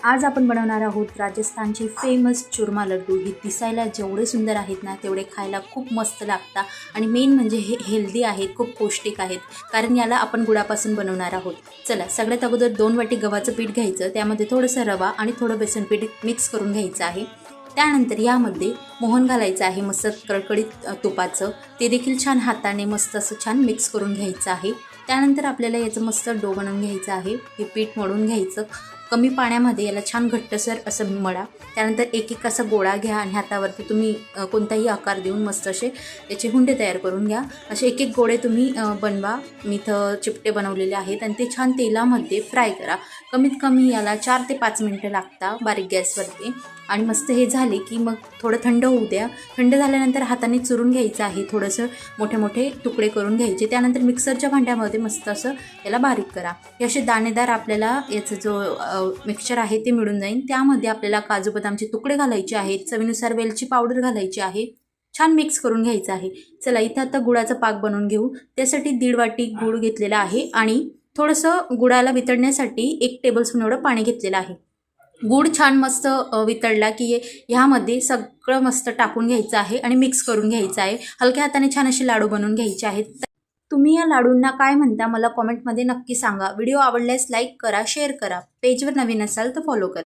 आज आपण बनवणार आहोत राजस्थानचे फेमस चुरमा लड्डू। हे दिसायला जेवढे सुंदर आहेत ना तेवढे खायला खूप मस्त लागतात आणि मेन म्हणजे हे हेल्दी आहेत, खूप पौष्टिक आहेत, कारण याला आपण गुळापासून बनवणार आहोत। चला सगळ्यात अगोदर 2 वाटी गव्हाचं पीठ घ्यायचं, त्यामध्ये थोडंसं रवा आणि थोडं बेसन पीठ मिक्स करून घ्यायचं आहे। त्यानंतर यामध्ये मोहन घालायचं आहे, मस्त कडकडीत तुपाचं, ते देखील छान हाताने मस्त असं छान मिक्स करून घ्यायचं आहे। त्यानंतर आपल्याला याचं मस्त डो बनवून घ्यायचं आहे। हे पीठ मळून घ्यायचं, कमी पाण्यामध्ये याला छान घट्टसर असं मळा। त्यानंतर एक एक असा गोळा घ्या आणि हातावरती तुम्ही कोणताही आकार देऊन मस्त असे याचे हुंडे तयार करून घ्या। असे एक एक गोळे तुम्ही बनवा। मी इथं चिपटे बनवलेले आहेत आणि ते छान तेलामध्ये फ्राय करा। कमीत कमी याला 4 ते 5 मिनिटं लागतात बारीक गॅसवरती। आणि मस्त हे झाले की मग थोडं थंड होऊ द्या। थंड झाल्यानंतर हाताने चुरून घ्यायचं आहे, थोडंसं मोठे मोठे तुकडे करून घ्यायचे। त्यानंतर मिक्सरच्या भांड्यामध्ये मस्त असं याला बारीक करा। हे असे दाणेदार आपल्याला याचं जो मिक्सचर आहे ते मिळून जाईल। त्यामध्ये आपल्याला काजू बदामचे तुकडे घालायचे आहेत, चवीनुसार वेलची पावडर घालायची आहे, छान मिक्स करून घ्यायचं आहे। चला इथं आता गुळाचा पाक बनवून घेऊ। त्यासाठी 1.5 वाटी गूळ घेतलेला आहे आणि थोडंसं गुळाला वितळण्यासाठी 1 टेबलस्पून एवढं पाणी घेतलेलं आहे। गूळ छान मस्त वितळला की ह्यामध्ये सगळं मस्त टाकून घ्यायचं आहे आणि मिक्स करून घ्यायचं आहे। हलक्या हाताने छान असे लाडू बनवून घ्यायचे आहेत। तुम्ही या लाडूंना काय म्हणता मला कॉमेंटमध्ये नक्की सांगा। व्हिडिओ आवडल्यास लाईक करा, शेअर करा, पेजवर नवीन असाल तर फॉलो करा।